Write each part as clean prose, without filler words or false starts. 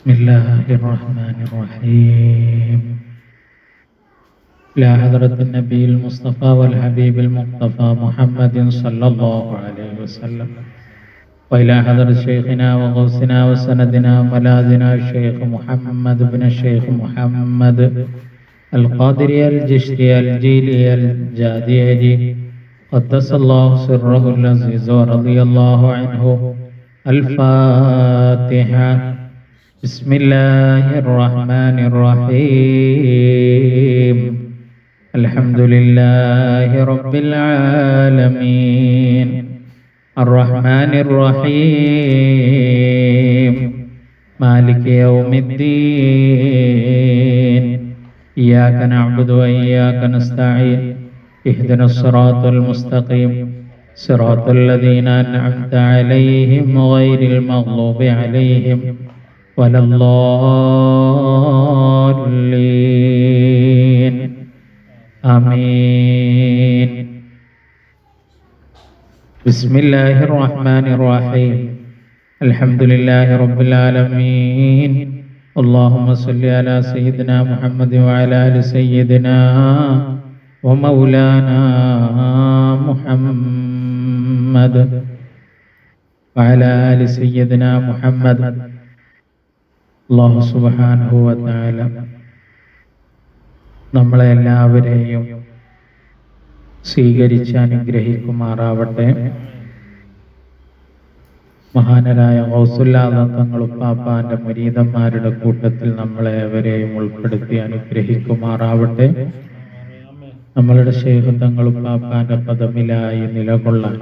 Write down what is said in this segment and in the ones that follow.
بسم الله الرحمن الرحيم. إلى حضرة النبي المصطفى والحبيب المقتفى محمد صلى الله عليه وسلم، وإلى حضرة شيخنا وغوثنا وسندنا وملاذنا الشيخ محمد بن الشيخ محمد القادري الجشري الجيلي الجادي قدس الله سره العزيز ورضي الله عنه. الفاتحة. بسم الله الرحمن الرحيم. الحمد لله رب العالمين الرحمن الرحيم مالك يوم الدين. إياك نعبد وإياك نستعين. اهدنا الصراط المستقيم صراط الذين أنعمت عليهم غير المغضوب عليهم ولا الضالين. آمين. بسم الله الرحمن الرحيم. الحمد لله رب العالمين. اللهم صل على سيدنا محمد وعلى آل سيدنا ومولانا محمد وعلى آل سيدنا محمد. അല്ലാഹു സുബ്ഹാനഹു വ തആല നമ്മളെ എല്ലാവരെയും സ്വീകരിച്ച് അനുഗ്രഹിക്കുമാറാവട്ടെ. മഹാനരായ ഗൗസുൽ ആദം തങ്ങൾ ഉപ്പാപ്പാന്റെ മുരീദന്മാരുടെ കൂട്ടത്തിൽ നമ്മളെ ഏവരെയും ഉൾപ്പെടുത്തി അനുഗ്രഹിക്കുമാറാവട്ടെ. നമ്മളുടെ ശൈഖ് തങ്ങൾ ഉപ്പാപ്പാന്റെ പദമിലായി നിലകൊള്ളാൻ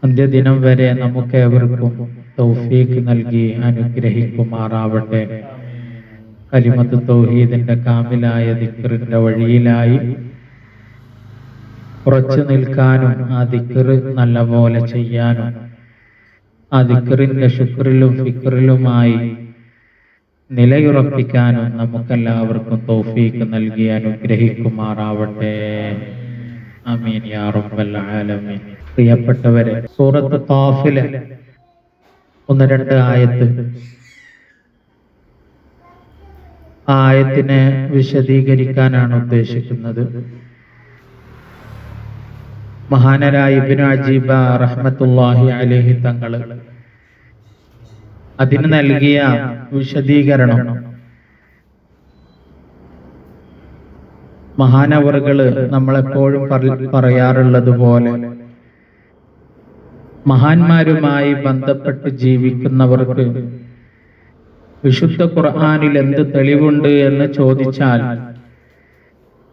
അന്ത്യദിനം വരെ നമുക്ക് ഏവർക്കും തൗഫീഖ് നൽകി അനുഗ്രഹിക്കുമാറാവട്ടെ. കലിമത്ത് തൗഹീദിന്റെ കാമിലായ ദിക്റിന്റെ വഴിയിലായി ഉറച്ചു നിൽക്കാനും ആ ദിക്ർ നല്ലപോലെ ചെയ്യാനും ആ ദിക്റിന്റെ ശുക്റിലും ഫിക്റിലുമായി നിലയുറപ്പിക്കാനും നമുക്കെല്ലാവർക്കും തൗഫീഖ് നൽകി അനുഗ്രഹിക്കുമാറാവട്ടെ. ആമീൻ യാ റബ്ബൽ ആലമീൻ. പ്രിയപ്പെട്ടവരെ, സൂറത്ത് ഖാഫിലെ 1-2 ആയത്ത്, ആ ആയത്തിനെ വിശദീകരിക്കാനാണ് ഉദ്ദേശിക്കുന്നത്. മഹാനരായ ഇബ്നു അജീബ റഹ്മത്തുള്ളാഹി അലൈഹി തങ്ങൾ അതിന് നൽകിയ വിശദീകരണം മഹാനവറുകള് നമ്മളെപ്പോഴും പറയാറുള്ളത് പോലെ മഹാന്മാരുമായി ബന്ധപ്പെട്ട് ജീവിക്കുന്നവർക്ക് വിശുദ്ധ ഖുർആനിൽ എന്ത് തെളിവുണ്ട് എന്ന് ചോദിച്ചാൽ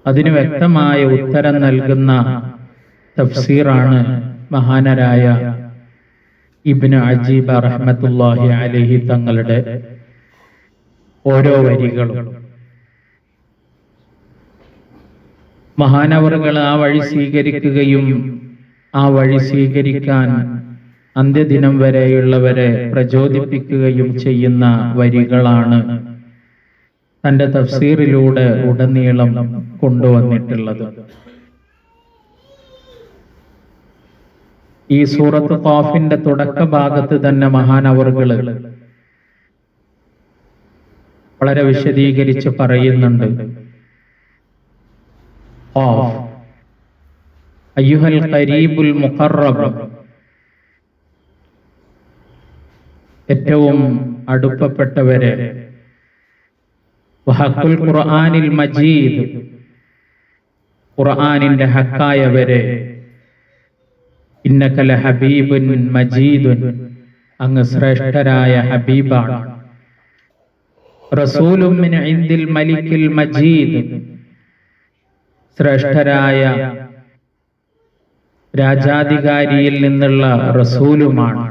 അതിന് വ്യക്തമായ ഉത്തരം നൽകുന്ന തഫ്സീറാണ് മഹാനരായ ഇബ്നു അജീബ റഹ്മത്തുള്ളാഹി അലൈഹി തങ്ങളുടെ ഓരോ വരികളും. മഹാനവറുകൾ ആ വഴി സ്വീകരിക്കുകയും ആ വഴി സ്വീകരിക്കാൻ അന്ത്യദിനം വരെയുള്ളവരെ പ്രചോദിപ്പിക്കുകയും ചെയ്യുന്ന വരികളാണ് തന്റെ തഫ്സീറിലൂടെ ഉടനീളം കൊണ്ടുവന്നിട്ടുള്ളത്. ഈ സൂറത്ത് ഖാഫിന്റെ തുടക്ക ഭാഗത്ത് തന്നെ മഹാനവറുകൾ വളരെ വിശദീകരിച്ച് പറയുന്നുണ്ട്. അയ്യുഹൽ ഖരീബുൽ മുഖറബ്, ഏറ്റവും അടുപ്പപ്പെട്ടവരെ, വഹഖുൽ ഖുർആനിൽ മജീദ്, ഖുർആനിന്റെ ഹക്കായവരെ, ഇന്നക ലഹബീബുൻ മജീദുൻ, അങ്ങ് ശ്രേഷ്ഠരായ ഹബീബാണ്, റസൂലുൻ മിൻ ഇൻദിൽ മലിക്കിൽ മജീദ്, ശ്രേഷ്ഠരായ രാജാധികാരിയിൽ നിന്നുള്ള റസൂലുമാണ്,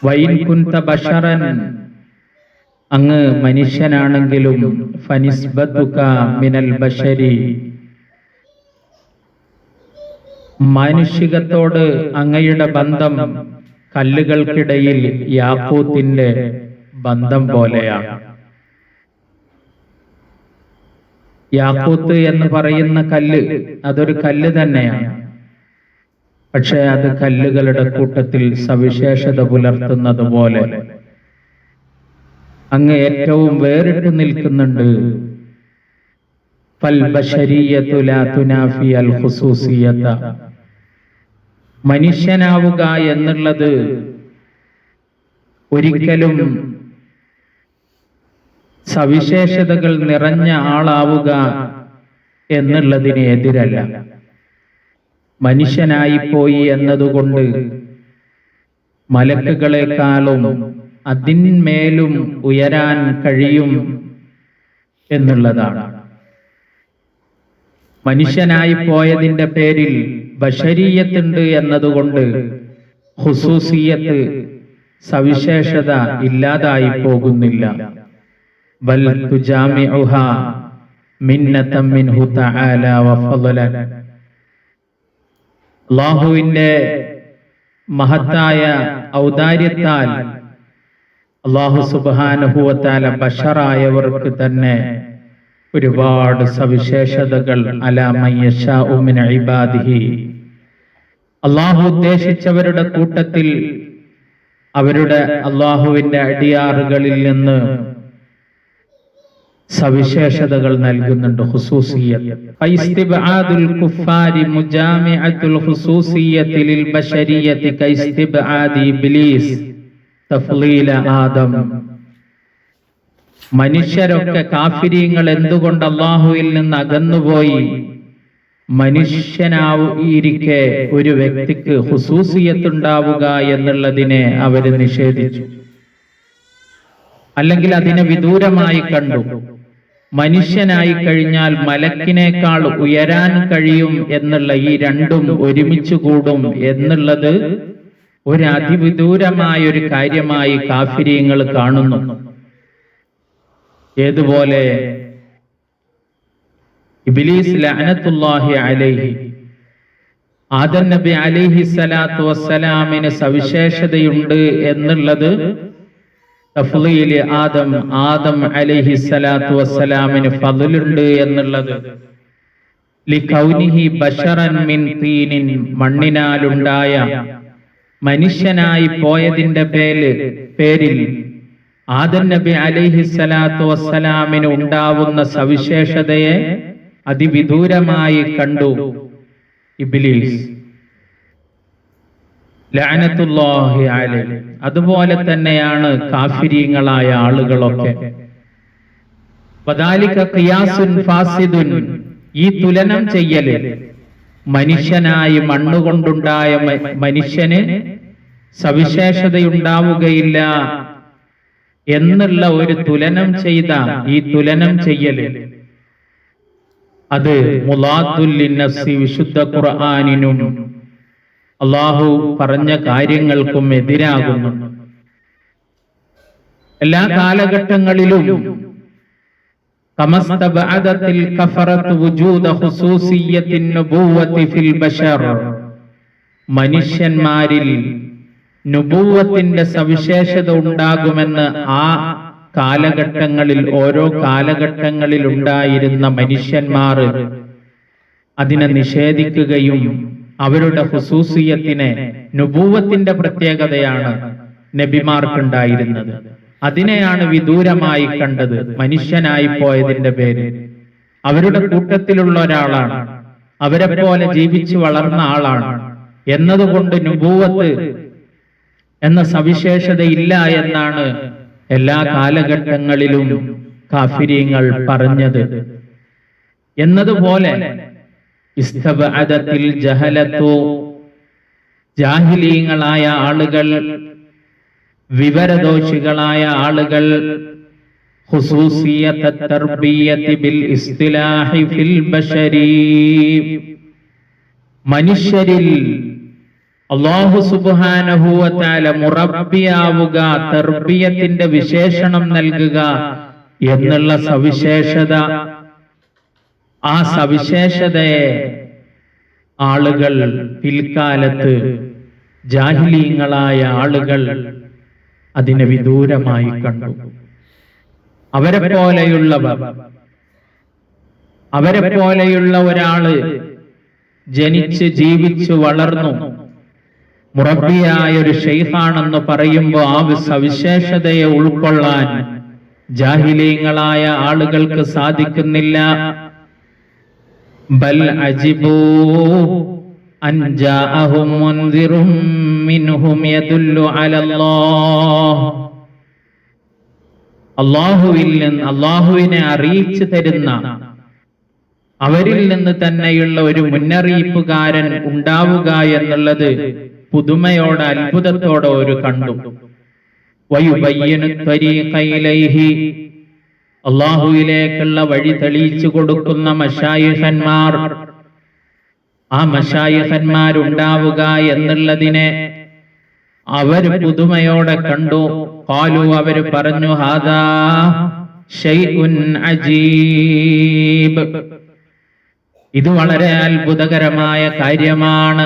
വൈൻ കുന്ത ബശറൻ, അങ്ങ് മനുഷ്യനാണെങ്കിലും, ഫനിസ്ബതുക മിനൽ ബശരി, മാനുഷികത്തോട് അങ്ങയുടെ ബന്ധം കല്ലുകൾക്കിടയിൽ യാഖൂത്തിന്റെ ബന്ധം പോലെയാണ്. യാഖൂത്ത് എന്ന് പറയുന്ന കല്ല് അതൊരു കല്ല് തന്നെയാണ്. പക്ഷേ അത് കല്ലുകളുടെ കൂട്ടത്തിൽ സവിശേഷത പുലർത്തുന്നത് പോലെ അങ്ങ് ഏറ്റവും വേറിട്ട് നിൽക്കുന്നുണ്ട്. ഫൽ ബശരിയത്തു ലാ തുനാഫി അൽ ഖുസൂസിയത. മനുഷ്യനാവുക എന്നുള്ളത് ഒരിക്കലും സവിശേഷതകൾ നിറഞ്ഞ ആളാവുക എന്നുള്ളതിന് എതിരല്ല. മനുഷ്യനായിപ്പോയി എന്നതുകൊണ്ട് മലക്കുകളെക്കാളും അതിന്മേലും ഉയരാൻ കഴിയും എന്നുള്ളതാണ്. മനുഷ്യനായി പോയതിന്റെ പേരിൽ ബശരീയത്തുണ്ട് എന്നതുകൊണ്ട് ഖുസൂസിയത്ത് സവിശേഷത ഇല്ലാതായി പോകുന്നില്ല. ബൽ തുജാമിഉഹാ മിന്നതൻ മിൻഹു തആല വഫളൻ. അല്ലാഹുവിന്റെ മഹത്തായ ഔദാര്യത്താൽ അല്ലാഹു സുബ്ഹാനഹു വ തആല ബശറായവർക്ക് തന്നെ ഒരുപാട് സവിശേഷതകൾ അലാ മൻ യശാഉ മിൻ ഇബാദിഹി, അല്ലാഹു ഉദ്ദേശിച്ചവരുടെ കൂട്ടത്തിൽ അവരുടെ അല്ലാഹുവിന്റെ അടിയാറുകളിൽ നിന്ന് സവിശേഷതകൾ നൽകുന്നുണ്ട്. ഖുസൂസിയത്ത് ഫൈസ്തിബ്ആദുൽ കുഫാരി മുജാമിഅത്തുൽ ഖുസൂസിയത്തി ലിൽ ബശരിയത്തി കൈസ്തിബ്ആദി ഇബ്ലീസ് തഫ്ളീല ആദം. മനുഷ്യരൊക്കെ കാഫിരീങ്ങൾ എന്തുകൊണ്ട് അല്ലാഹുവിൽ നിന്ന് അകന്നുപോയി? മനുഷ്യനായിരിക്കെ ഒരു വ്യക്തിക്ക് ഖുസൂസിയത്തുണ്ടാവുക എന്നുള്ളതിനെ അവർ നിഷേധിച്ചു, അല്ലെങ്കിൽ അതിനെ വിദൂരമായി കണ്ടു. മനുഷ്യനായി കഴിഞ്ഞാൽ മലക്കിനേക്കാൾ ഉയരാൻ കഴിയും എന്നുള്ള ഈ രണ്ടും ഒരുമിച്ച് കൂടും എന്നുള്ളത് ഒരു അതിവിദൂരമായ ഒരു കാര്യമായി കാഫിരീങ്ങൾ കാണുന്നു. ഏതുപോലെ ഇബ്ലീസ് ലഅനത്തുല്ലാഹി അലൈഹി, ആദം നബി അലൈഹി സ്വലാത്തു വസ്സലാമിന് സവിശേഷതയുണ്ട് എന്നുള്ളത് തഫ്ളീല് ആദം അലൈഹി സ്വലാത്തു വസ്സലാമിന് ഫضലുണ്ട് എന്നുള്ളത് ലികൗനിഹി ബശറൻ മിൻ തീനിൻ, മണ്ണിനാലുണ്ടായ മനുഷ്യനായി പോയതിന്റെ പേരിൽ ആദം നബി അലൈഹി സ്വലാത്തു വസ്സലാമിന് ഉണ്ടാവുന്ന സവിശേഷതയെ അതിവിദൂരമായി കണ്ടു ഇബ്ലീസ് ലഅനത്തുല്ലാഹി അലൈഹി. അതുപോലെ തന്നെയാണ് കാഫിരീങ്ങളായ ആളുകളൊക്കെ. വദാലിക ഖിയാസുൻ ഫാസിദുൻ, ഈ തുലനം ചെയ്യല് മനുഷ്യനായി മണ്ണുകൊണ്ടുണ്ടായ മനുഷ്യന് സവിശേഷതയുണ്ടാവുകയില്ല എന്നുള്ള ഒരു തുലനം ചെയ്ത ഈ തുലനം ചെയ്യല് അത് മുലാത്തുൽ ലിന്നഫ്സി, വിശുദ്ധ ഖുർആനിനും അല്ലാഹു പറഞ്ഞ കാര്യങ്ങൾക്കും എതിരാകുന്നു. എല്ലാ കാലഘട്ടങ്ങളിലും കമസ്തബഅദത്തിൽ കഫറത്ത് വുജൂദ ഖുസൂസിയത്തിൻ നുബുവ്വത്തി ഫിൽ ബശർ, മനുഷ്യന്മാരിൽ നുബുവ്വത്തിന്റെ സവിശേഷത ഉണ്ടാകുമെന്ന് ആ കാലഘട്ടങ്ങളിൽ ഓരോ കാലഘട്ടങ്ങളിൽ ഉണ്ടായിരുന്ന മനുഷ്യന്മാർ അതിനെ നിഷേധിക്കുകയും അവരുടെ ഖുസൂസിയത്തിനെ, നുബുവ്വത്തിന്റെ പ്രത്യേകതയാണ് നബിമാർക്കുണ്ടായിരുന്നത്, അതിനെയാണ് വിദൂരമായി കണ്ടത്. മനുഷ്യനായി പോയതിന്റെ പേര് അവരുടെ കൂട്ടത്തിലുള്ള ഒരാളാണ്, അവരെ പോലെ ജീവിച്ചു വളർന്ന ആളാണ് എന്നതുകൊണ്ട് നുബുവ്വത്ത് എന്ന സവിശേഷത ഇല്ല എന്നാണ് എല്ലാ കാലഘട്ടങ്ങളിലും കാഫിരീങ്ങൾ പറഞ്ഞത്. എന്നതുപോലെ ഇസ്തബഅദത്തിൽ ജഹലത്തു, ജാഹിലീങ്ങളായ ആളുകൾ, വിവരദോഷികളായ ആളുകൾ ഖുസൂസിയത്ത തർബിയത്തി ബിൽ ഇസ്തിലാഹി ഫിൽ ബശരി, മനുഷ്യരിൽ അല്ലാഹു സുബ്ഹാനഹു വ തആല മുറബ്ബിയാവുക, തർബിയത്തിന്റെ വിശേഷണം നൽകുക എന്നുള്ള സവിശേഷത, ആ സവിശേഷതയെ ആളുകൾ പിൽക്കാലത്ത് ജാഹിലീങ്ങളായ ആളുകൾ അതിനെ വിദൂരമായി കണ്ടു. അവരെ പോലെയുള്ള ഒരാള് ജനിച്ച് ജീവിച്ചു വളർന്നു മുറബ്ബിയായ ഒരു ഷെയ്ഖാണെന്ന് പറയുമ്പോൾ ആ സവിശേഷതയെ ഉൾക്കൊള്ളാൻ ജാഹിലീങ്ങളായ ആളുകൾക്ക് സാധിക്കുന്നില്ല. ബൽ അജിബൂ അൻ ജാഅഹും മുൻദിറും മിൻഹും യദുല്ലു അലല്ലാഹ്. അല്ലാഹുവിനെ അറിയിച്ചു തരുന്ന, അവരിൽ നിന്ന് തന്നെയുള്ള ഒരു മുന്നറിയിപ്പുകാരൻ ഉണ്ടാവുക എന്നുള്ളത് പുതുമയോടെ അത്ഭുതത്തോടെ ഒരു കണ്ടു. വയുബയ്യിനു ത്വരീഖ ഇലൈഹി, അല്ലാഹുവിലേക്കുള്ള വഴി തെളിയിച്ചു കൊടുക്കുന്ന മശായിഖന്മാർ, ആ മശായിഖന്മാരുണ്ടാവുക എന്നുള്ളതിനെ അവർ പുതുമയോടെ കണ്ടു. ഖാലു, അവർ പറഞ്ഞു, ഹാദാ ശൈഉൻ അജീബ്, ഇത് വളരെ അത്ഭുതകരമായ കാര്യമാണ്.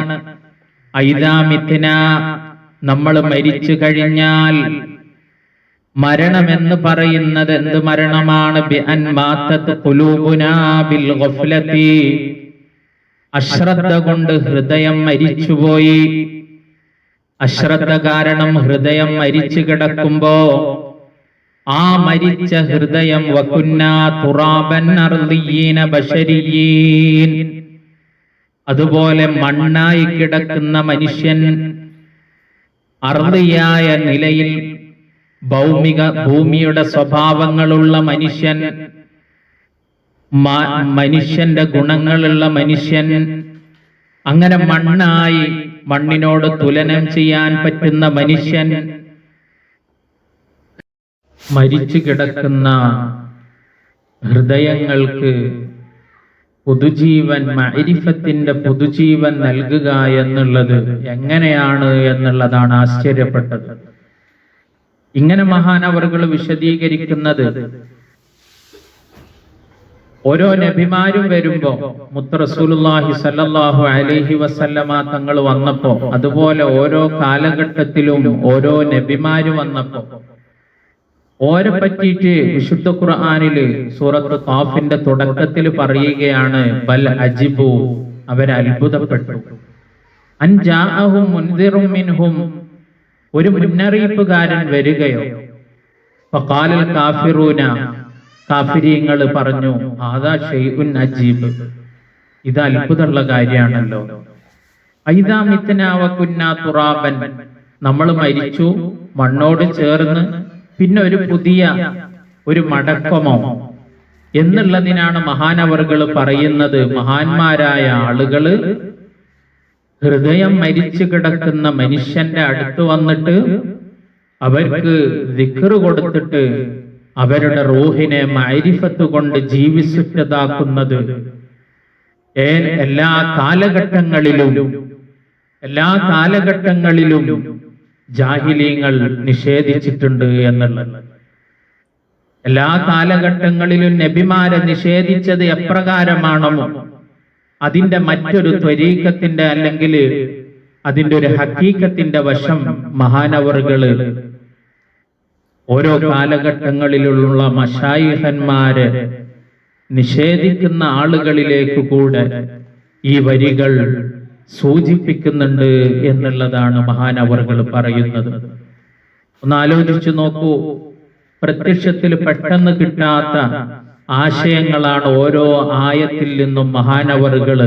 ഐദാ മിത്ന, നമ്മൾ മരിച്ചു കഴിഞ്ഞാൽ, മരണമെന്ന് പറയുന്നത് എന്ത് മരണമാണ്? ബിഅൻ മാതത് ഖുലൂബുനാ ബിൽ ഗഫ്ലതി, അശ്രദ്ധ കൊണ്ട് ഹൃദയം മരിച്ചുപോയി. അശ്രദ്ധ കാരണം ഹൃദയം മരിച്ചു കിടക്കുമ്പോ ആ മരിച്ച ഹൃദയം വകുന്നാ തുറാബൻ അർദിയീന ബശരിയീൻ, അതുപോലെ മണ്ണായി കിടക്കുന്ന മനുഷ്യൻ, അർദിയായ നിലയിൽ ഭൂമിയുടെ സ്വഭാവങ്ങളുള്ള മനുഷ്യൻ, മനുഷ്യന്റെ ഗുണങ്ങളുള്ള മനുഷ്യൻ, അങ്ങനെ മണ്ണായി മണ്ണിനോട് തുലനം ചെയ്യാൻ പറ്റുന്ന മനുഷ്യൻ, മരിച്ചു കിടക്കുന്ന ഹൃദയങ്ങൾക്ക് പുതുജീവൻ, മഅരിഫത്തിന്റെ പുതുജീവൻ നൽകുക എന്നുള്ളത് എങ്ങനെയാണ് എന്നുള്ളതാണ് ആശ്ചര്യപ്പെട്ടത്. ഇങ്ങനെ മഹാനവറുകൾ വിശദീകരിക്കുന്നത്, ഓരോ നബിമാരും വരുമ്പോ, മുത്ത് റസൂലുള്ളാഹി സ്വല്ലല്ലാഹു അലൈഹി വസല്ലമ തങ്ങൾ വന്നപ്പോ, അതുപോലെ ഓരോ കാലഘട്ടത്തിലും ഓരോ നബിമാര് വന്നപ്പോ ഓരെ പറ്റിയിട്ട് വിശുദ്ധ ഖുർആനില് സൂറത്ത് ഖാഫിന്റെ തുടക്കത്തിൽ പറയുകയാണ്, ബൽ അജിബു, അവർ അത്ഭുതപ്പെട്ടു. അൻ ജാഅഹും മുൻദിറും മിൻഹും, ഒരു മുന്നറിയിപ്പുകാരൻ വരികയോ. ഫഖാലൽ കാഫിറൂന, കാഫിരീങ്ങൾ പറഞ്ഞു, ഹാദാ ശൈഉൻ അജീബ്, ഇത് അത്ഭുതമുള്ള കാര്യമാണല്ലോ. ഐദാ മിത്നാ വകുന്നാ തുറാബൻ, നമ്മൾ മരിച്ചു, മണ്ണോട് ചേർന്ന് പിന്നെ ഒരു പുതിയ ഒരു മടക്കമോ എന്നുള്ളതിനാണ് മഹാനവറുകൾ പറയുന്നത്. മഹാന്മാരായ ആളുകള് ഹൃദയം മരിച്ചു കിടക്കുന്ന മനുഷ്യന്റെ അടുത്ത് വന്നിട്ട് അവർക്ക് ദിക്ർ കൊടുത്തിട്ട് അവരുടെ റൂഹിനെ മഅരിഫത്ത് കൊണ്ട് ജീവിച്ചിട്ടതാക്കുന്നത് എല്ലാ കാലഘട്ടങ്ങളിലും ജാഹിലീങ്ങൾ നിഷേധിച്ചിട്ടുണ്ട് എന്നുള്ളത്. എല്ലാ കാലഘട്ടങ്ങളിലും നബിമാരെ നിഷേധിച്ചത് എപ്രകാരമാണോ അതിന്റെ മറ്റൊരു ത്വരീഖത്തിന്റെ അല്ലെങ്കിൽ അതിന്റെ ഒരു ഹഖീഖത്തിന്റെ വശം മഹാനവറുകള് ഓരോ കാലഘട്ടങ്ങളിലുള്ള മശായിഖന്മാരെ നിഷേധിക്കുന്ന ആളുകളിലേക്ക് കൂടെ ഈ വരികൾ സൂചിപ്പിക്കുന്നുണ്ട് എന്നുള്ളതാണ് മഹാനവറുകൾ പറയുന്നത്. ഒന്ന് ആലോചിച്ചു നോക്കൂ, പ്രത്യക്ഷത്തിൽ പെട്ടെന്ന് കിട്ടാത്ത ആശയങ്ങളാണ് ഓരോ ആയത്തിൽ നിന്നും മഹാനവറുകൾ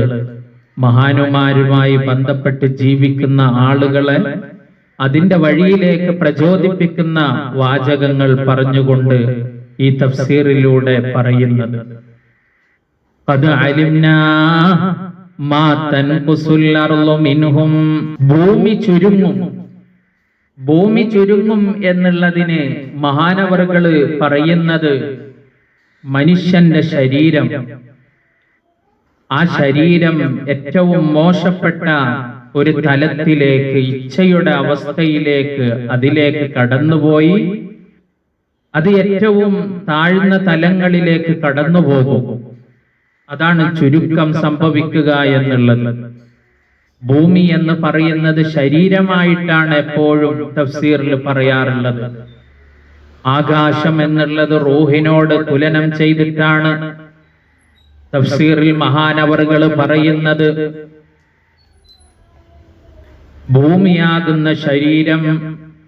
മഹാനുമാരുമായി ബന്ധപ്പെട്ട് ജീവിക്കുന്ന ആളുകളെ അതിന്റെ വഴിയിലേക്ക് പ്രചോദിപ്പിക്കുന്ന വാചകങ്ങൾ പറഞ്ഞുകൊണ്ട് ഈ തഫ്സീറിലൂടെ പറയുന്നത്. ഖദ് അലിംനാ മാ തൻഖുസുൽ അർളു മിൻഹും, ഭൂമി ചുരുങ്ങും എന്നുള്ളതിന് മഹാനവറുകൾ പറയുന്നത് മനുഷ്യന്റെ ശരീരം, ആ ശരീരം ഏറ്റവും മോശപ്പെട്ട ഒരു തലത്തിലേക്ക്, ഇച്ഛയുടെ അവസ്ഥയിലേക്ക് അതിലേക്ക് കടന്നുപോയി അത് ഏറ്റവും താഴ്ന്ന തലങ്ങളിലേക്ക് കടന്നുപോകും. അതാണ് ചുരുക്കം സംഭവിക്കുക എന്നുള്ളത്. ഭൂമി എന്ന് പറയുന്നത് ശരീരമായിട്ടാണ് എപ്പോഴും തഫ്സീറിൽ പറയാറുള്ളത്. ആകാശം എന്നുള്ളത് റൂഹിനോട് തുലനം ചെയ്തിട്ടാണ് തഫ്സീറിൽ മഹാനവറുകൾ പറയുന്നത്. ഭൂമിയാകുന്ന ശരീരം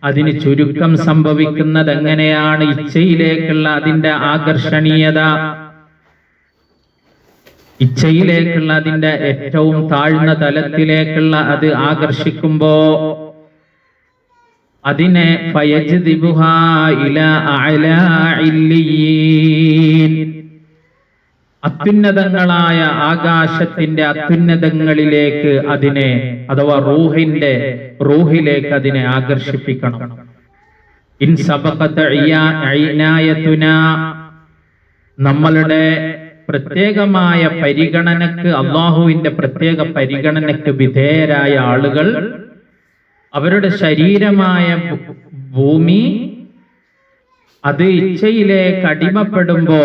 അതിന് ചുരുക്കം സംഭവിക്കുന്നത് എങ്ങനെയാണ്? ഇച്ഛയിലേക്കുള്ള അതിന്റെ ആകർഷണീയത, ഇച്ഛയിലേക്കുള്ള അതിന്റെ ഏറ്റവും താഴ്ന്ന തലത്തിലേക്കുള്ള അത് ആകർഷിക്കുമ്പോ അതിനെ ഫയജ്ദിബുഹാ ഇലാ അഅലാ ഇല്ലിയീൻ, അത്യുന്നതങ്ങളായ ആകാശത്തിന്റെ അത്യുന്നതങ്ങളിലേക്ക് അതിനെ, അഥവാ റൂഹിലേക്ക് അതിനെ ആകർഷിപ്പിക്കണം. ഇൻ സബഖത ഇനായതുനാ, നമ്മളുടെ പ്രത്യേകമായ പരിഗണനക്ക്, അള്ളാഹുവിന്റെ പ്രത്യേക പരിഗണനക്ക് വിധേയരായ ആളുകൾ അവരുടെ ശരീരമായ ഭൂമി അത് ഇച്ഛയിലേക്ക് അടിമപ്പെടുമ്പോ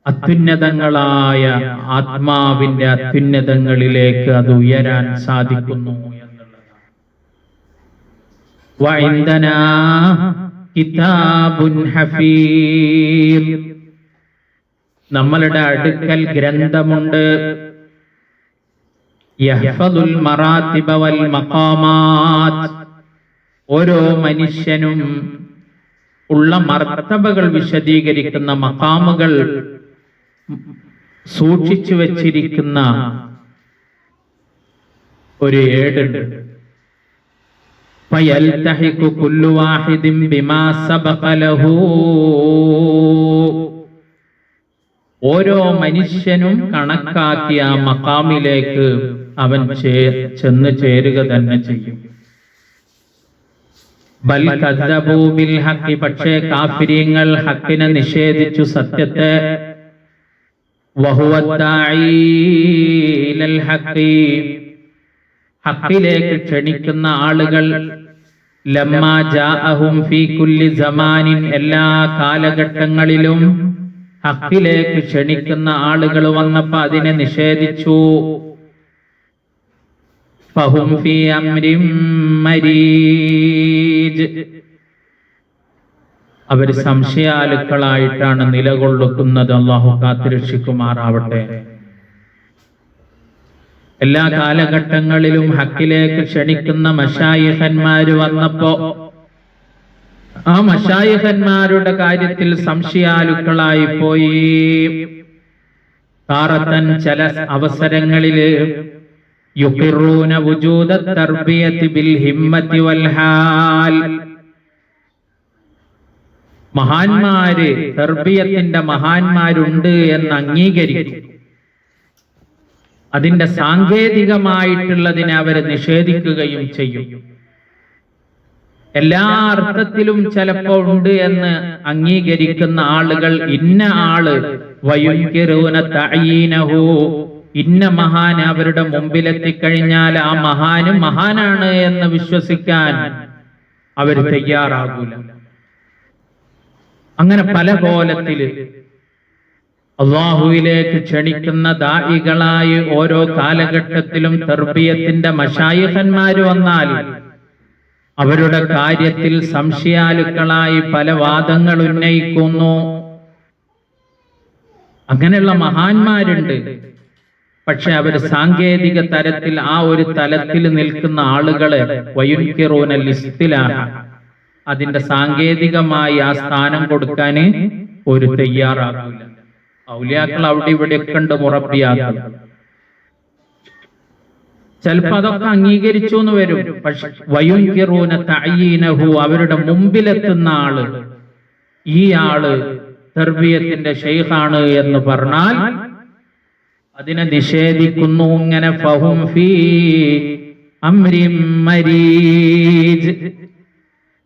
അത്യുന്നതങ്ങളായ ആത്മാവിന്റെ അത്യുന്നതങ്ങളിലേക്ക് അത് ഉയരാൻ സാധിക്കുന്നു എന്നുള്ളതാണ്. വഇൻദനാ കിതാബുൻ ഹഫീദ്, നമ്മളുടെ അടുക്കൽ ഗ്രന്ഥമുണ്ട്. യഹ്ഫദുൽ മറാത്തിബ വൽ മഖാമാത്ത്, ഓരോ മനുഷ്യനും ഉള്ള മർത്തബകൾ വിശദീകരിക്കുന്ന മഖാമുകൾ സൂക്ഷിച്ചു വച്ചിരിക്കുന്ന ഒരു ഏടുണ്ട്. ഫയൽതഹിഖു കുല്ലു വാഹിദിൻ ബിമാ സബഖ ലഹു, ഓരോ മനുഷ്യനും കണക്കാക്കിയ ആ മഖാമിലേക്ക് അവൻ ചെന്ന് ചേരുക തന്നെ ചെയ്യും. ബൽ കദ്ദബൂ ബിൽ ഹഖ്, പക്ഷേ കാഫിരീങ്ങൾ ഹക്കിനെ നിഷേധിച്ചു, സത്യത്തെ. വഹുവ ദാഇ ഇലൽ ഹഖ്, ഹക്കിലേക്ക് ക്ഷണിക്കുന്ന ആളുകൾ. ലമ്മാ ജാഅഹും ഫീ കുല്ലി സമാനിൻ, എല്ലാ കാലഘട്ടങ്ങളിലും ഹക്കിലേക്ക് ക്ഷണിക്കുന്ന ആളുകൾ വന്നപ്പോ അതിനെ നിഷേധിച്ചു. ഫഹും ഫീ അംരിൻ മരീജ്, അവർ സംശയാലുക്കളായിട്ടാണ് നിലകൊള്ളുന്നത്. അല്ലാഹു കാത്തുരക്ഷിക്കുമാറാവട്ടെ. എല്ലാ കാലഘട്ടങ്ങളിലും ഹക്കിലേക്ക് ക്ഷണിക്കുന്ന മശായിഖന്മാര് വന്നപ്പോ ആ മശായിഖന്മാരുടെ കാര്യത്തിൽ സംശയാലുക്കളായി പോയി. താറത്തൻ, ചില അവസരങ്ങളില് യുഖിറൂന വുജൂദ തർബിയത്തി ബിൽ ഹിമ്മത്തി വൽ ഹാൽ, മഹാന്മാര്, തർബിയത്തിന്റെ മഹാന്മാരുണ്ട് എന്ന് അംഗീകരിക്കും. അതിന്റെ സാങ്കേതികമായിട്ടുള്ളതിനെ അവരെ നിഷേധിക്കുകയും ചെയ്യും. എല്ലാ അർത്ഥത്തിലും ചിലപ്പോ ഉണ്ട് എന്ന് അംഗീകരിക്കുന്ന ആളുകൾ ഇന്ന ആള് വയുൻകിറൂന തഅയീനഹു, ഇന്ന മഹാൻ അവരുടെ മുമ്പിലെത്തിക്കഴിഞ്ഞാൽ ആ മഹാനാണ് എന്ന് വിശ്വസിക്കാൻ അവർ തയ്യാറാകൂല. അങ്ങനെ പല കോലത്തില് അല്ലാഹുവിലേക്ക് ക്ഷണിക്കുന്ന ദാഇകളായി ഓരോ കാലഘട്ടത്തിലും തർബിയത്തിന്റെ മശായിഖന്മാര് വന്നാൽ അവരുടെ കാര്യത്തിൽ സംശയാലുക്കളായി പല വാദങ്ങൾ ഉന്നയിക്കുന്നു. അങ്ങനെയുള്ള മഹാന്മാരുണ്ട്. പക്ഷെ അവർ സാങ്കേതിക തരത്തിൽ ആ ഒരു തലത്തിൽ നിൽക്കുന്ന ആളുകളെ വയുൻകിറൂനൽ ഇസ്തിലാഹ, അതിന്റെ സാങ്കേതികമായി ആ സ്ഥാനം കൊടുക്കാൻ ഒരു തയ്യാറാകില്ല. ഔലിയാക്കൾ അവിടെ ഇവിടെയൊക്കെ ഉണ്ട് മുറബിയാക്കൾ. ചിലപ്പോ അതൊക്കെ അംഗീകരിച്ചു എന്ന് വരും. പക്ഷെ വയുൻകിറൂന തഅയീനഹു, അവരുടെ മുമ്പിലെത്തുന്ന ആള്, ഈ ആള് തർബിയത്തിന്റെ ശൈഖാണ് എന്ന് പറഞ്ഞാൽ അതിനെ നിഷേധിക്കുന്നു. ഇങ്ങനെ ഫഹും ഫീ അംരിൻ മരീജ്,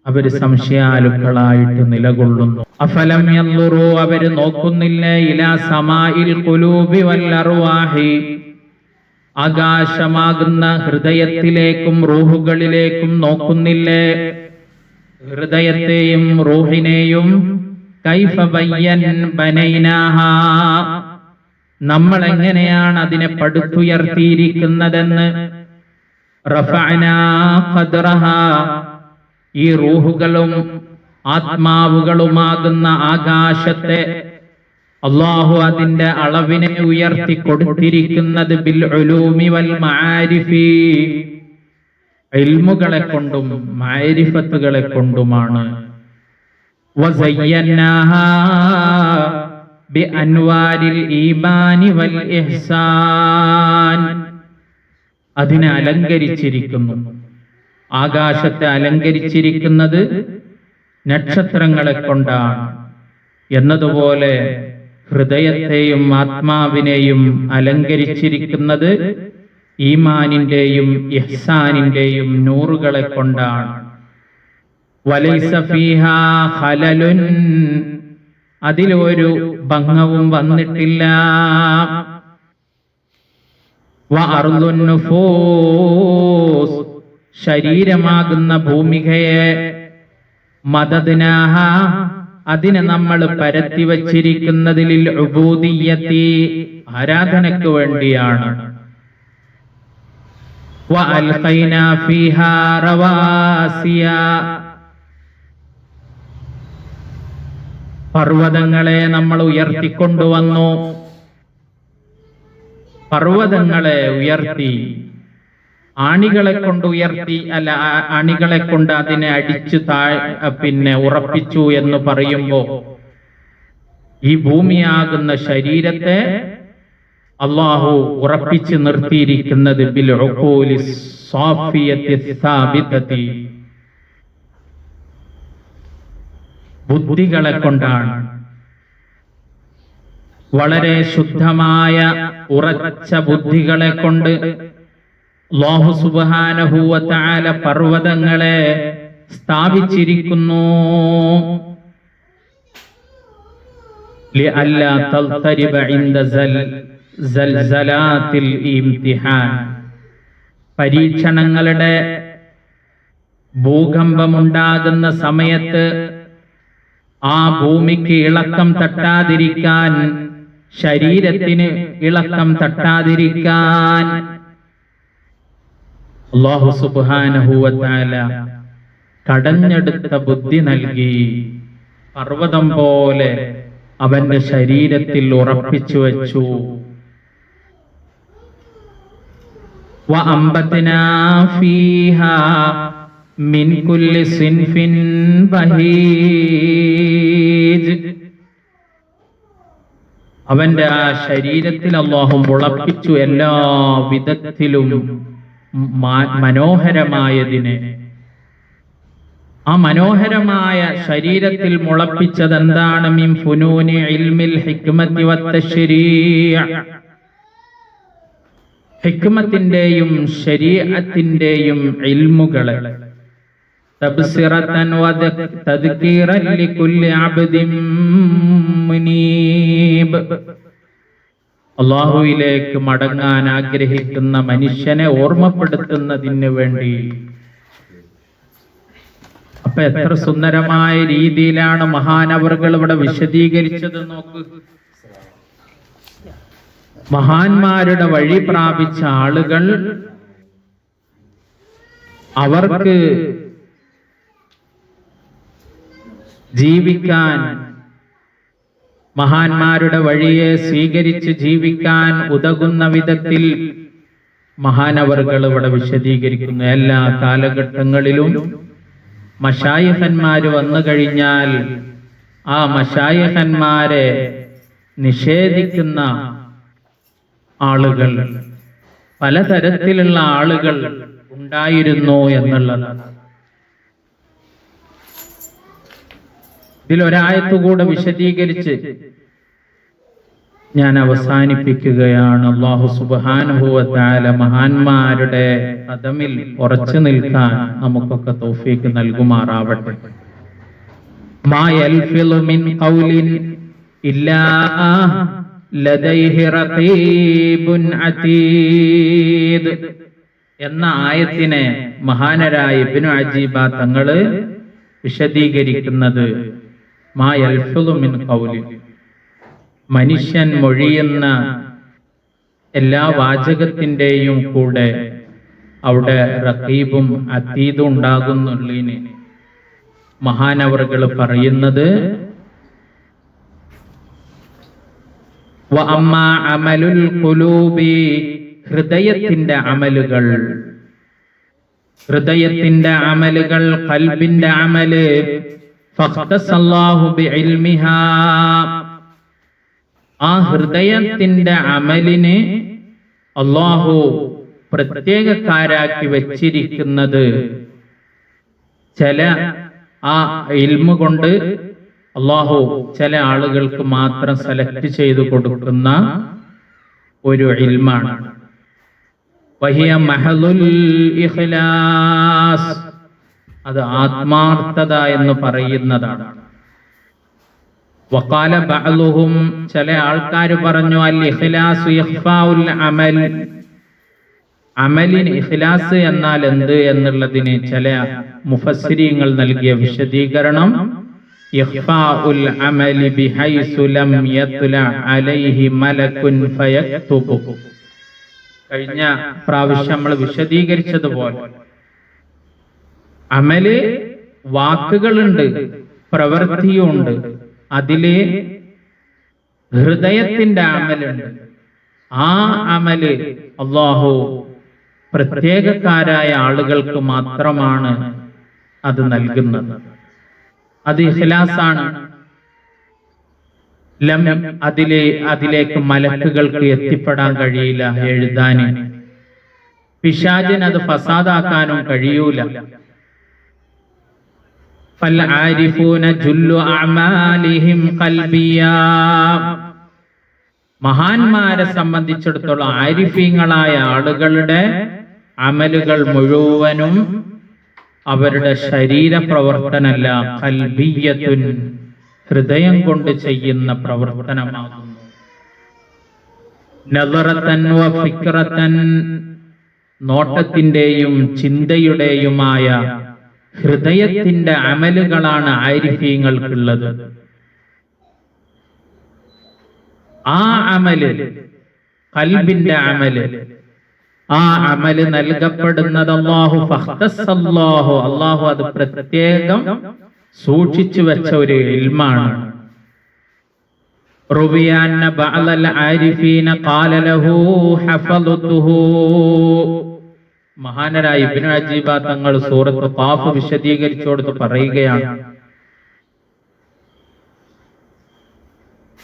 അവര് സംശയാലുക്കളായിട്ട് നിലകൊള്ളുന്നു. അഫലം യൻദുറൂ, അവര് നോക്കുന്നില്ലേ, ഇലാ സമാഇൽ ഖുലൂബി വൽ അർവാഹി, ആകാശമാകുന്ന ഹൃദയത്തിലേക്കും റൂഹുകളിലേക്കും നോക്കുന്നില്ലേ? ഹൃദയത്തെയും റൂഹിനെയും കൈഫ ബനൈനാഹാ, നമ്മൾ എങ്ങനെയാണ് അതിനെ പടുത്തുയർത്തിയിരിക്കുന്നതെന്ന്. റഫഅനാ ഖദ്റഹാ, ഈ റൂഹുകളും ആത്മാവുകളുമാകുന്ന ആകാശത്തെ അല്ലാഹു അതിന്റെ അളവിനെ ഉയർത്തി കൊടുത്തിരിക്കുന്നത് ബിൽ ഉലൂമി വൽ മആരിഫി, ഇൽമുകളെ കൊണ്ടും മഅരിഫത്തുകളെ കൊണ്ടുമാണ്. വസയ്യനാഹാ ബിഅൻവാരിൽ ഈമാനി വൽ ഇഹ്സാൻ, അതിനെ അലങ്കരിച്ചിരിക്കുന്നു. ആകാശത്തെ അലങ്കരിച്ചിരിക്കുന്നത് നക്ഷത്രങ്ങളെ കൊണ്ടാണ് എന്നതുപോലെ ഹൃദയത്തെയും ആത്മാവിനെയും അലങ്കരിച്ചിരിക്കുന്നത് ഈമാനിന്റെയും ഇഹ്സാനിന്റെയും നൂറുകളെ കൊണ്ടാണ്. വലൈസ ഫീഹാ ഖലലുൻ, അതിലൊരു ഭംഗവും വന്നിട്ടില്ല. വഅർളുൻ നുഫൂസ്, ശരീരമാകുന്ന ഭൂമികയെ മദദ്നാഹ, അതിനെ നമ്മൾ പരത്തി വച്ചിരിക്കുന്നതിൽ ഉബൂദിയ്യത്തി, ആരാധനയ്ക്ക് വേണ്ടിയാണ്. വഅൽഖൈനാ ഫീഹാ റവാസിയ, പർവ്വതങ്ങളെ നമ്മൾ ഉയർത്തിക്കൊണ്ടുവന്നു. പർവ്വതങ്ങളെ ഉയർത്തി, ആണികളെ കൊണ്ട് ഉയർത്തി, അല്ല ആണികളെ കൊണ്ട് അതിനെ അടിച്ചു ഉറപ്പിച്ചു എന്ന് പറയുമ്പോ ഈ ഭൂമിയാകുന്ന ശരീരത്തെ അല്ലാഹു ഉറപ്പിച്ചു നിർത്തിയിരിക്കുന്നത് ബിൽ ഉഖൂലി സാഫിയത്തി സാബിതതി, ബുദ്ധികളെ കൊണ്ടാണ്. വളരെ ശുദ്ധമായ ഉറച്ച ബുദ്ധികളെ കൊണ്ട് അല്ലാഹു സുബ്ഹാനഹു വ തആല പർവ്വതങ്ങളെ സ്ഥാപിച്ചിരിക്കുന്നു. ലിഅല്ലാ തൽതരിബ ഇൻദ സൽസലാത്തിൽ ഇംതിഹാൻ, പരീക്ഷണങ്ങളുടെ ഭൂകമ്പമുണ്ടാകുന്ന സമയത്ത് ആ ഭൂമിക്ക് ഇളക്കം തട്ടാതിരിക്കാൻ, ശരീരത്തിന് ഇളക്കം തട്ടാതിരിക്കാൻ അല്ലാഹു സുബ്ഹാനഹു വ തആല കടഞ്ഞെടുത്ത ബുദ്ധി നൽകി. പർവ്വതം പോലെ അവന്റെ ശരീരത്തിൽ ഉറപ്പിച്ചു വച്ചു. വഅംബത്നാ ഫീഹാ മിൻ കുല്ലി സിൻഫിൻ ബഹീജ്, അവന്റെ ആ ശരീരത്തിൽ അല്ലാഹു മുളപ്പിച്ചു എല്ലാ വിധത്തിലും മനോഹരമായതിനെ. ആ മനോഹരമായ ശരീരത്തിൽ മുളപ്പിച്ചത് എന്താണ്? മിൻ ഫുനൂനി ഇൽമിൽ ഹിക്മത്തി വത്തശ്രീഅ, ഹിക്മത്തിന്റെയും ശരീഅത്തിന്റെയും ഇൽമുകളെ. തബ്സിറതൻ വതദ്കീറൻ ലികുല്ലി അബ്ദിൻ മുനീബ്, അല്ലാഹുവിലേക്ക് മടങ്ങാൻ ആഗ്രഹിക്കുന്ന മനുഷ്യനെ ഓർമ്മപ്പെടുത്തുന്നതിന് വേണ്ടി. അപ്പൊ എത്ര സുന്ദരമായ രീതിയിലാണ് മഹാനവറുകൾ ഇവിടെ വിശദീകരിച്ചത് നോക്ക്. മഹാന്മാരുടെ വഴി പ്രാപിച്ച ആളുകൾ അവർക്ക് ജീവിക്കാൻ, മഹാന്മാരുടെ വഴിയെ സ്വീകരിച്ച് ജീവിക്കാൻ ഉതകുന്ന വിധത്തിൽ മഹാനവറുകൾ ഇവിടെ വിശദീകരിക്കുന്നു. എല്ലാ കാലഘട്ടങ്ങളിലും മശായിഖന്മാര് വന്നു കഴിഞ്ഞാൽ ആ മശായിഖന്മാരെ നിഷേധിക്കുന്ന ആളുകൾ, പലതരത്തിലുള്ള ആളുകൾ ഉണ്ടായിരുന്നു എന്നുള്ളതാണ്. ഇതിലൊരായത്തുകൂടെ വിശദീകരിച്ച് ഞാൻ അവസാനിപ്പിക്കുകയാണ്. അല്ലാഹു സുബ്ഹാനഹു വ തആല മഹാന്മാരുടെ ഖദമിൽ ഉറച്ചു നിൽക്കാൻ നമുക്കൊക്കെ തൗഫീഖ് നൽകുമാറാവട്ടെ. മാ യൽഫിളു മിൻ ഖൗലിൻ ഇല്ലാ ലദൈഹി റഖീബുൻ അതീദ് എന്ന ആയത്തിനെ മഹാനരായ ഇബ്നു അജീബ തങ്ങള് വിശദീകരിക്കുന്നത് മാ യൽഫിളു മിൻ ഖൗലിൻ, മനുഷ്യൻ മൊഴിയുന്ന എല്ലാ വാചകത്തിന്റെയും കൂടെ അവിടെ റഖീബും അതീദും ഉണ്ടാകുന്നുള്ളതിന് മഹാനവറുകൾ പറയുന്നത് വഅമ്മാ അമലുൽ ഖുലൂബി, ഹൃദയത്തിന്റെ അമലുകൾ, ഹൃദയത്തിന്റെ അമലുകൾ, ഖൽബിന്റെ അമല്, ഫഖ്തസല്ലാഹു ബിഇൽമിഹാ, ആ ഹൃദയത്തിന്റെ അമലിന് അല്ലാഹു പ്രത്യേകക്കാരാക്കി വച്ചിരിക്കുന്നത് ചില ആ ഇൽമു കൊണ്ട് അല്ലാഹു ചില ആളുകൾക്ക് മാത്രം സെലക്ട് ചെയ്തു കൊടുക്കുന്ന ഒരു ഇൽമാണ്. വഹിയ മഹലുൽ ഇഖ്ലാസ്, അത് ആത്മാർത്ഥത എന്ന് പറയുന്നതാണ്. വഖാല ബഅ്ലുഹും, ചില ആൾക്കാർ പറഞ്ഞു, അൽ ഇഖ്ലാസു ഇഖ്ഫാഉൽ അമൽ, അമലിന് ഇഖ്ലാസ് എന്നാൽ എന്ത് എന്നുള്ളതിന് ചില മുഫസ്സിരീങ്ങൾ നൽകിയ വിശദീകരണം, ഇഖ്ഫാഉൽ അമലി ബിഹൈസു ലം യത്ല അലൈഹി മലകുൻ ഫയക്തുബു. കഴിഞ്ഞ പ്രാവശ്യം നമ്മൾ വിശദീകരിച്ചതുപോലെ അമല് വാക്കുകളുണ്ട്, പ്രവൃത്തിയുണ്ട്, അതില് ഹൃദയത്തിന്റെ അമലുണ്ട്. ആ അമല് അല്ലാഹു പ്രത്യേകക്കാരായ ആളുകൾക്ക് മാത്രമാണ് അത് നൽകുന്നത്. അത് ഇഖ്ലാസാണ്. അതിലേക്ക് മലക്കുകൾക്ക് എത്തിപ്പെടാൻ കഴിയില്ല, എഴുതാന്. പിശാചിന് അത് ഫസാദാക്കാനും കഴിയൂല. ഫൽആരിഫൂന ജുല്ലു അഅമാലിഹിം ഖൽബിയാ, മഹാന്മാരെ സംബന്ധിച്ചിടത്തോളം ആരിഫീങ്ങളായ ആളുകളുടെ അമലുകൾ മുഴുവനും അവരുടെ ശരീര പ്രവർത്തനമല്ല, ഖൽബിയത്തുൻ, ഹൃദയം കൊണ്ട് ചെയ്യുന്ന പ്രവർത്തനമാകുന്നു. നദറതൻ വ ഫിക്റതൻ, നോട്ടത്തിന്റെയും ചിന്തയുടെയുമായ ഹൃദയത്തിന്റെ അമലുകളാണ് ആരിഫീങ്ങൾക്കുള്ളത്. ആ അമല്, ഖൽബിന്റെ അമല്, ആ അമല് നൽകപ്പെടുന്നത് അല്ലാഹു ഫഖ്തസല്ലാഹു, അല്ലാഹു അത് പ്രത്യേകം സൂക്ഷിച്ചു വെച്ച ഒരു ഇൽമാണ്. റുവിയാന ബഅൽ ആരിഫീന ഖാല ലഹു ഹഫളതുഹു, മഹാനരായ ഇബ്നു അജീബ തങ്ങൾ സൂറത്ത് ഖാഫ് വിശദീകരിച്ചുകൊടുത്ത് പറയുകയാണ്,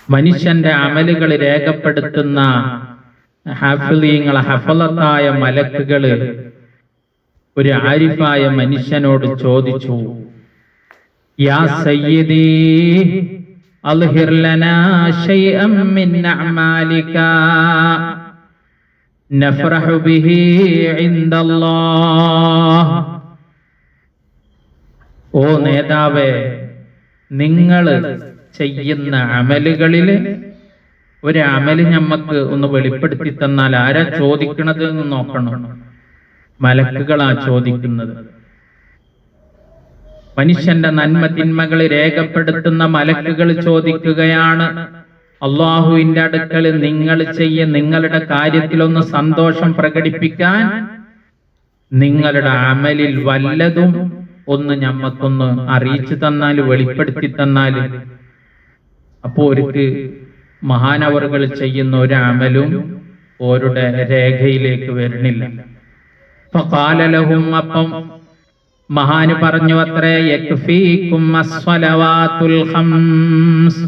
മനുഷ്യന്റെ അമലുകൾ രേഖപ്പെടുത്തുന്ന ഹാഫിളീങ്ങളെ, ഹഫളത്തായ മലക്കുകള് ഒരു ആരിഫായ മനുഷ്യനോട് ചോദിച്ചു, യാ സയ്യിദി അൽഹിർ ലനാ ശൈഅൻ മിൻ അഅമാലിക നഫറഹു ബിഹി ഇൻദല്ലാഹ്. ഓ നേതാവേ, നിങ്ങൾ ചെയ്യുന്ന അമലുകളില് ഒരു അമല് ഞമ്മക്ക് ഒന്ന് വെളിപ്പെടുത്തി തന്നാൽ. ആരാ ചോദിക്കണത് എന്ന് നോക്കണം, മലക്കുകളാ ചോദിക്കുന്നത്. മനുഷ്യന്റെ നന്മ തിന്മകൾ രേഖപ്പെടുത്തുന്ന മലക്കുകൾ ചോദിക്കുകയാണ്, അല്ലാഹുവിന്റെ അടുക്കൽ നിങ്ങളുടെ കാര്യത്തിലൊന്ന് സന്തോഷം പ്രകടിപ്പിക്കാൻ നിങ്ങളുടെ അമലിൽ വല്ലതും ഒന്ന് ഞമ്മക്കൊന്ന് അറിയിച്ചു തന്നാൽ, വെളിപ്പെടുത്തി തന്നാൽ. അപ്പോ ഒരിക്കൽ മഹാനവറുകൾ ചെയ്യുന്ന ഒരു അമലും ഓരുടെ രേഖയിലേക്ക് വരണില്ല. ഫഖാല ലഹും, അപ്പം മഹാന് പറഞ്ഞു അത്രേ, യക്ഫീകും അസ്സലവാത്തുൽ ഖംസ്,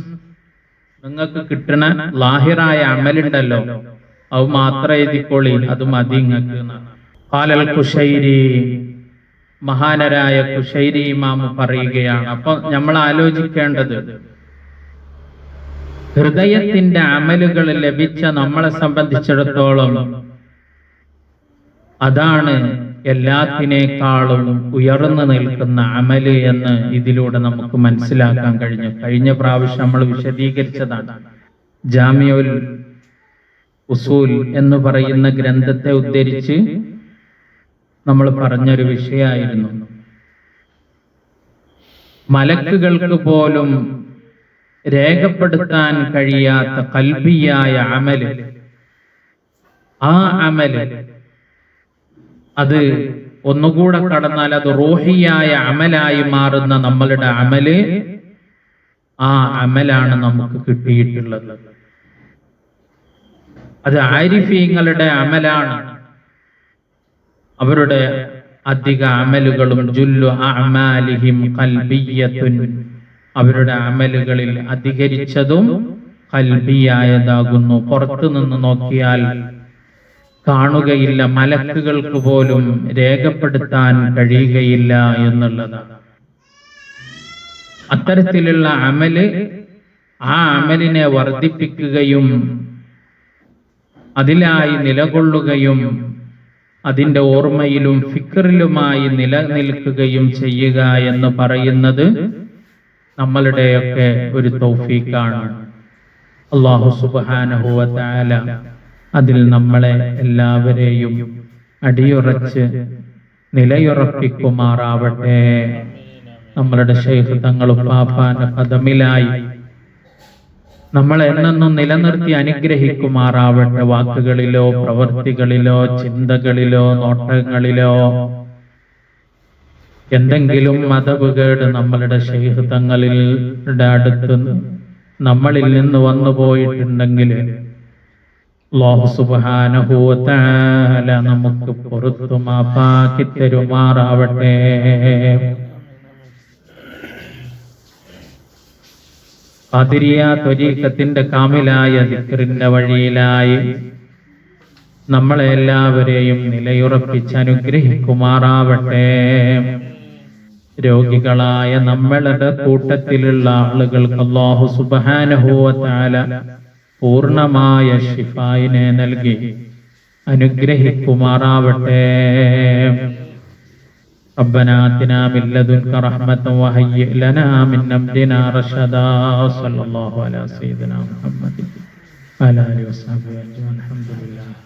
നിങ്ങൾക്ക് കിട്ടണ ലാഹിറായ അമലുണ്ടല്ലോ അത് മാത്രം എഴുതിക്കോളി, അത് മതി നിങ്ങൾക്ക്. ഖാലൽ ഖുശൈരി, മഹാനരായ ഖുശൈരി ഇമാം പറയുകയാണ്, അപ്പൊ നമ്മൾ ആലോചിക്കേണ്ടത്, ഹൃദയത്തിന്റെ അമലുകൾ ലഭിച്ച നമ്മളെ സംബന്ധിച്ചിടത്തോളം അതാണ് എല്ലാത്തിനേക്കാളും ഉയർന്നു നിൽക്കുന്ന അമല് എന്ന് ഇതിലൂടെ നമുക്ക് മനസ്സിലാക്കാൻ കഴിഞ്ഞു. കഴിഞ്ഞ പ്രാവശ്യം നമ്മൾ വിശദീകരിച്ചതാണ്. ജാമിഉൽ ഉസൂൽ എന്ന് പറയുന്ന ഗ്രന്ഥത്തെ ഉദ്ധരിച്ച് നമ്മൾ പറഞ്ഞൊരു വിഷയമായിരുന്നു, മലക്കുകൾക്ക് പോലും രേഖപ്പെടുത്താൻ കഴിയാത്ത ഖൽബിയായ അമല്, ആ അമല് അത് ഒന്നുകൂടെ കടന്നാൽ അത് റൂഹിയായ അമലായി മാറുന്ന നമ്മളുടെ അമല്, ആ അമലാണ് നമുക്ക് കിട്ടിയിട്ടുള്ളത്. അത് ആരിഫീങ്ങളുടെ അമലാണ്. അവരുടെ അധിക അമലുകളും ജുല്ലു അഅമാലിഹിം ഖൽബിയ്യത്തുൻ, അവരുടെ അമലുകളിൽ അധികരിച്ചതും ഖൽബിയായതാകുന്നു. പുറത്തു നിന്ന് നോക്കിയാൽ കാണുകയില്ല, മലക്കുകൾക്ക് പോലും രേഖപ്പെടുത്താൻ കഴിയുകയില്ല എന്നുള്ളതാണ്. അത്തരത്തിലുള്ള അമല്, ആ അമലിനെ വർദ്ധിപ്പിക്കുകയും അതിലായി നിലകൊള്ളുകയും അതിൻ്റെ ഓർമ്മയിലും ഫിക്റിലുമായി നിലനിൽക്കുകയും ചെയ്യുക എന്ന് പറയുന്നത് നമ്മളുടെയൊക്കെ ഒരു തൗഫീഖാണ്. അല്ലാഹു സുബ്ഹാനഹു വ തആല അതിൽ നമ്മളെ എല്ലാവരെയും അടിയുറച്ച് നിലയുറപ്പിക്കുമാറാവട്ടെ. നമ്മളുടെ ശൈഖ് തങ്ങളും പാപ്പാന്റെ പദമിലായി നമ്മളെ എന്നെന്നും നിലനിർത്തി അനുഗ്രഹിക്കുമാറാവട്ടെ. വാക്കുകളിലോ പ്രവൃത്തികളിലോ ചിന്തകളിലോ നോട്ടങ്ങളിലോ എന്തെങ്കിലും മതവുകേട് നമ്മളുടെ ശൈഖ് തങ്ങളുടെ അടുത്ത് നമ്മളിൽ നിന്ന് വന്നു പോയിട്ടുണ്ടെങ്കിൽ അല്ലാഹു സുബ്ഹാനഹു വ തആല നമുക്ക് പുറത്തു മാപ്പാക്കി തരുമാറാവട്ടെ. ഖാദിരിയ ത്വരീഖത്തിന്റെ കാമിലായ ദിക്റിന്റെ വഴിയിലായി നമ്മളെ എല്ലാവരെയും നിലയുറപ്പിച്ച് അനുഗ്രഹിക്കുമാറാവട്ടെ. രോഗികളായ നമ്മളുടെ കൂട്ടത്തിലുള്ള ആളുകൾക്ക് അല്ലാഹു സുബ്ഹാനഹു വ തആല പൂർണ്ണമായ ശിഫായിനെ നൽകി അനുഗ്രഹിക്കുമാറാവട്ടെ. ربنا آتنا من لدنك رحمة وهيئ لنا من أمرنا رشدا. صلى الله على سيدنا محمد وعلى آله وصحبه أجمعين. الحمد لله.